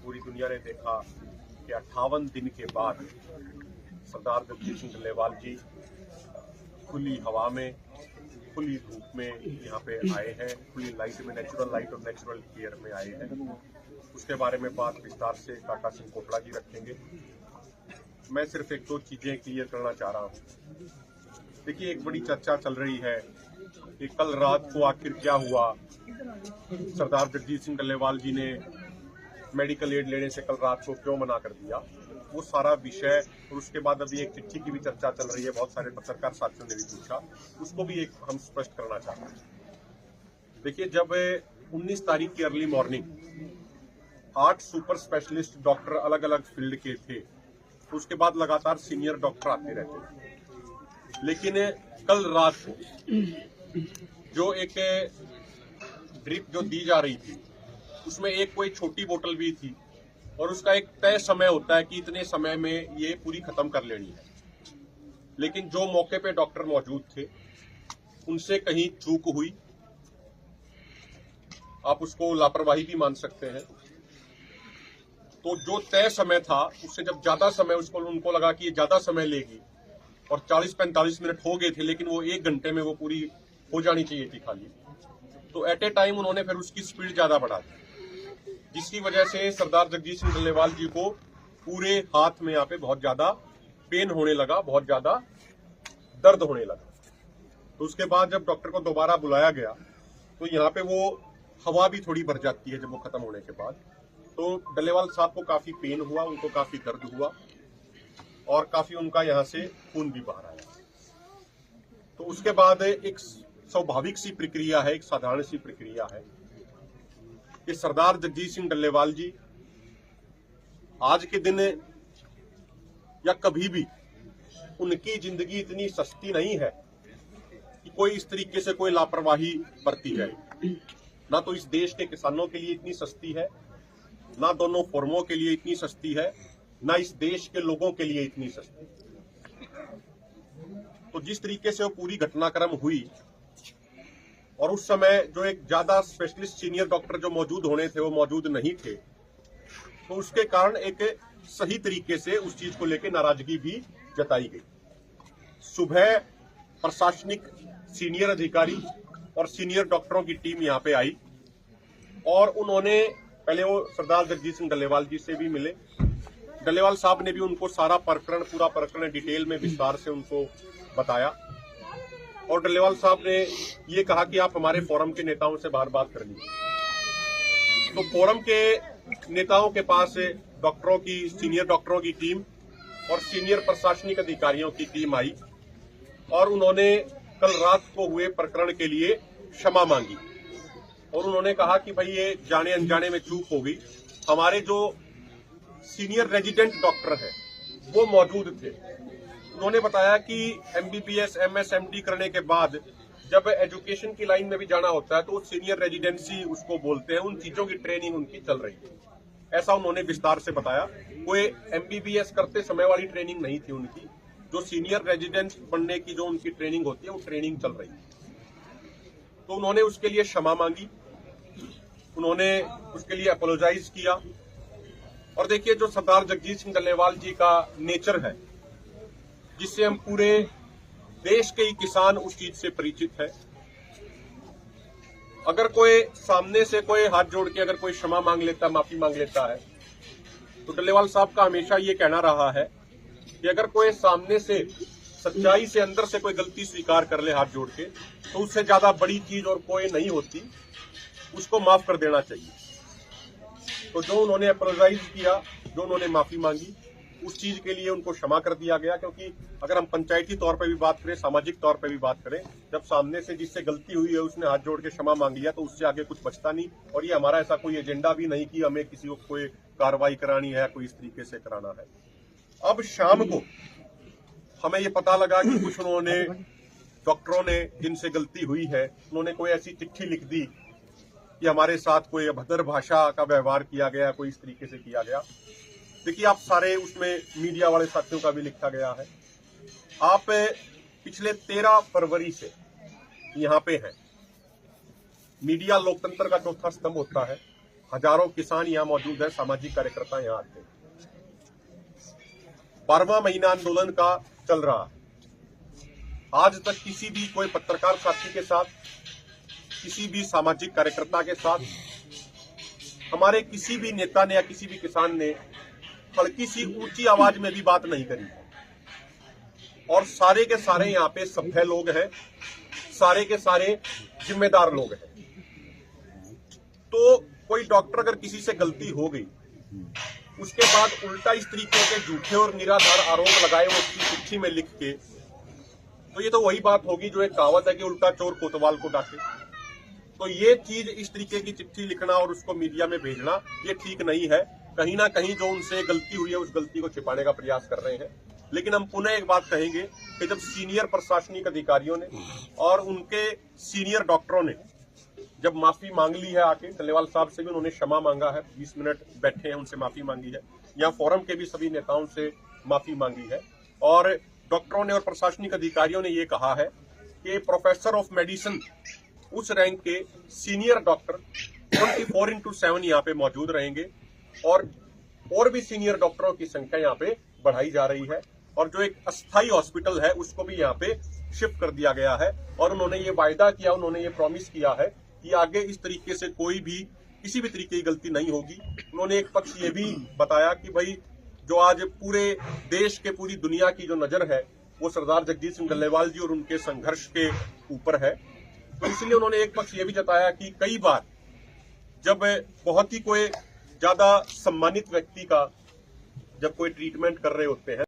पूरी दुनिया ने देखा कि 58 दिन के बाद सरदार जगजीत सिंह डल्लेवाल जी खुली हवा में, खुली धूप में यहाँ पे आए हैं, खुली लाइट में, नेचुरल लाइट और नेचुरल एयर में आए हैं। उसके बारे में बात विस्तार से काका सिंह कोटला जी रखेंगे। मैं सिर्फ एक दो चीजें क्लियर करना चाह रहा हूँ। देखिए, एक बड़ी चर्चा चल रही है कि कल रात को आखिर क्या हुआ, सरदार जगजीत सिंह डल्लेवाल जी ने मेडिकल एड लेने से कल रात को क्यों मना कर दिया। वो सारा विषय, और उसके बाद अभी एक चिट्ठी की भी चर्चा चल रही है, बहुत सारे पत्रकार साथियों ने भी पूछा, उसको भी एक हम स्पष्ट करना चाहते हैं। देखिए, जब 19 तारीख की early morning 8 super specialist doctor अलग अलग फील्ड के थे, तो उसके बाद लगातार सीनियर डॉक्टर आते रहते, लेकिन कल रात को जो एक ड्रिप जो दी जा रही थी उसमें एक कोई छोटी बोतल भी थी, और उसका एक तय समय होता है कि इतने समय में ये पूरी खत्म कर लेनी है। लेकिन जो मौके पे डॉक्टर मौजूद थे उनसे कहीं चूक हुई, आप उसको लापरवाही भी मान सकते हैं। तो जो तय समय था उससे जब ज्यादा समय उनको लगा कि ये ज्यादा समय लेगी, और 40-45 मिनट हो गए थे, लेकिन वो 1 घंटे में वो पूरी हो जानी चाहिए थी खाली, तो एट ए टाइम उन्होंने फिर उसकी स्पीड ज्यादा बढ़ा दी, जिसकी वजह से सरदार जगजीत सिंह डल्लेवाल जी को पूरे हाथ में यहाँ पे बहुत ज्यादा पेन होने लगा, बहुत ज्यादा दर्द होने लगा। तो उसके बाद जब डॉक्टर को दोबारा बुलाया गया तो यहाँ पे वो हवा भी थोड़ी भर जाती है जब वो खत्म होने के बाद। तो डल्लेवाल साहब को काफी पेन हुआ, उनको काफी दर्द हुआ, और काफी उनका यहाँ से खून भी बाहर आया। तो उसके बाद एक स्वाभाविक सी प्रक्रिया है, एक साधारण सी प्रक्रिया है कि सरदार जगजीत सिंह डल्लेवाल जी आज के दिन या कभी भी, उनकी जिंदगी इतनी सस्ती नहीं है कि कोई इस तरीके से कोई लापरवाही बरती जाए। ना तो इस देश के किसानों के लिए इतनी सस्ती है, ना दोनों फर्मों के लिए इतनी सस्ती है, ना इस देश के लोगों के लिए इतनी सस्ती। तो जिस तरीके से वो पूरी घटनाक्रम हुई, और उस समय जो एक ज्यादा स्पेशलिस्ट सीनियर डॉक्टर जो मौजूद होने थे वो मौजूद नहीं थे, तो उसके कारण एक सही तरीके से उस चीज को लेकर नाराजगी भी जताई गई। सुबह प्रशासनिक सीनियर अधिकारी और सीनियर डॉक्टरों की टीम यहाँ पे आई, और उन्होंने पहले वो सरदार जगजीत सिंह डल्लेवाल जी से भी मिले। डल्लेवाल साहब ने भी उनको सारा प्रकरण, पूरा प्रकरण डिटेल में विस्तार से उनको बताया, और डल्लेवाल साहब ने ये कहा कि आप हमारे फोरम के नेताओं से बाहर बात कर लीजिए। तो फोरम के नेताओं के पास डॉक्टरों की, सीनियर डॉक्टरों की टीम और सीनियर प्रशासनिक अधिकारियों की टीम आई, और उन्होंने कल रात को हुए प्रकरण के लिए क्षमा मांगी, और उन्होंने कहा कि भाई ये जाने अनजाने में चूक हो गई। हमारे जो सीनियर रेजिडेंट डॉक्टर है वो मौजूद थे। उन्होंने बताया कि MBBS MS MD करने के बाद जब एजुकेशन की लाइन में भी जाना होता है तो सीनियर रेजिडेंसी उसको बोलते हैं, उन चीजों की ट्रेनिंग उनकी चल रही है, ऐसा उन्होंने विस्तार से बताया। कोई MBBS करते समय वाली ट्रेनिंग नहीं थी उनकी, जो सीनियर रेजिडेंट बनने की जो उनकी ट्रेनिंग होती है वो ट्रेनिंग चल रही है। तो उन्होंने उसके लिए क्षमा मांगी, उन्होंने उसके लिए अपोलोजाइज किया। और देखिए, जो सरदार जगजीत सिंह डल्लेवाल जी का नेचर है, जिससे हम पूरे देश के ही किसान उस चीज से परिचित है। अगर कोई सामने से कोई हाथ जोड़ के अगर कोई क्षमा मांग लेता, माफी मांग लेता है, तो डल्लेवाल साहब का हमेशा ये कहना रहा है कि अगर कोई सामने से सच्चाई से अंदर से कोई गलती स्वीकार कर ले हाथ जोड़ के, तो उससे ज्यादा बड़ी चीज और कोई नहीं होती, उसको माफ कर देना चाहिए। तो जो उन्होंने अपोलोजाइज किया, जो उन्होंने माफी मांगी, उस चीज के लिए उनको क्षमा कर दिया गया। क्योंकि अगर हम पंचायती तौर पर भी बात करें, सामाजिक तौर पर भी बात करें, जब सामने से जिससे गलती हुई है उसने हाथ जोड़ के क्षमा मांग लिया, तो उससे आगे कुछ बचता नहीं। और ये हमारा ऐसा कोई एजेंडा भी नहीं कि हमें किसी को कोई कार्रवाई करानी है, कोई इस तरीके से कराना है। अब शाम को हमें ये पता लगा कि कुछ उन्होंने डॉक्टरों ने, जिनसे गलती हुई है, उन्होंने कोई ऐसी चिट्ठी लिख दी कि हमारे साथ कोई अभद्र भाषा का व्यवहार किया गया, कोई इस तरीके से किया गया। देखिए, आप सारे उसमें मीडिया वाले साथियों का भी लिखा गया है। आप पिछले 13 फरवरी से यहाँ पे हैं। मीडिया लोकतंत्र का चौथा स्तंभ होता है। हजारों किसान यहाँ मौजूद है, सामाजिक कार्यकर्ता यहाँ आते हैं। 12वां महीना आंदोलन का चल रहा है। आज तक किसी भी कोई पत्रकार साथी के साथ, किसी भी सामाजिक कार्यकर्ता के साथ, हमारे किसी भी नेता ने या किसी भी किसान ने हल्की सी ऊंची आवाज में भी बात नहीं करी। और सारे के सारे यहाँ पे सभ्य लोग हैं, सारे के सारे जिम्मेदार लोग हैं। तो कोई डॉक्टर अगर किसी से गलती हो गई, उसके बाद उल्टा इस तरीके के झूठे और निराधार आरोप लगाए वो उसकी चिट्ठी में लिख के, तो ये तो वही बात होगी जो एक कहावत है कि उल्टा चोर कोतवाल को डांटे। तो ये चीज, इस तरीके की चिट्ठी लिखना और उसको मीडिया में भेजना, ये ठीक नहीं है। कहीं ना कहीं जो उनसे गलती हुई है उस गलती को छिपाने का प्रयास कर रहे हैं। लेकिन हम पुनः एक बात कहेंगे कि जब सीनियर प्रशासनिक अधिकारियों ने और उनके सीनियर डॉक्टरों ने जब माफी मांग ली है, आके टल्लेवाल साहब से भी उन्होंने क्षमा मांगा है, 20 मिनट बैठे हैं, उनसे माफी मांगी है, यहाँ फोरम के भी सभी नेताओं से माफी मांगी है, और डॉक्टरों ने और प्रशासनिक अधिकारियों ने ये कहा है कि प्रोफेसर ऑफ मेडिसिन उस रैंक के सीनियर डॉक्टर 24/7 यहाँ पे मौजूद रहेंगे, और भी सीनियर डॉक्टरों की संख्या यहाँ पे बढ़ाई जा रही है, और जो एक अस्थायी हॉस्पिटल है उसको भी यहाँ पे शिफ्ट कर दिया गया है। और उन्होंने ये वायदा किया, उन्होंने ये प्रॉमिस किया है कि आगे इस तरीके से कोई भी किसी भी तरीके की गलती नहीं होगी। उन्होंने एक पक्ष ये भी बताया कि भाई जो आज पूरे देश के, पूरी दुनिया की जो नजर है वो सरदार जगजीत सिंह डल्लेवाल जी और उनके संघर्ष के ऊपर है। तो इसलिए उन्होंने एक पक्ष ये भी जताया कि कई बार जब बहुत ही कोई ज्यादा सम्मानित व्यक्ति का जब कोई ट्रीटमेंट कर रहे होते हैं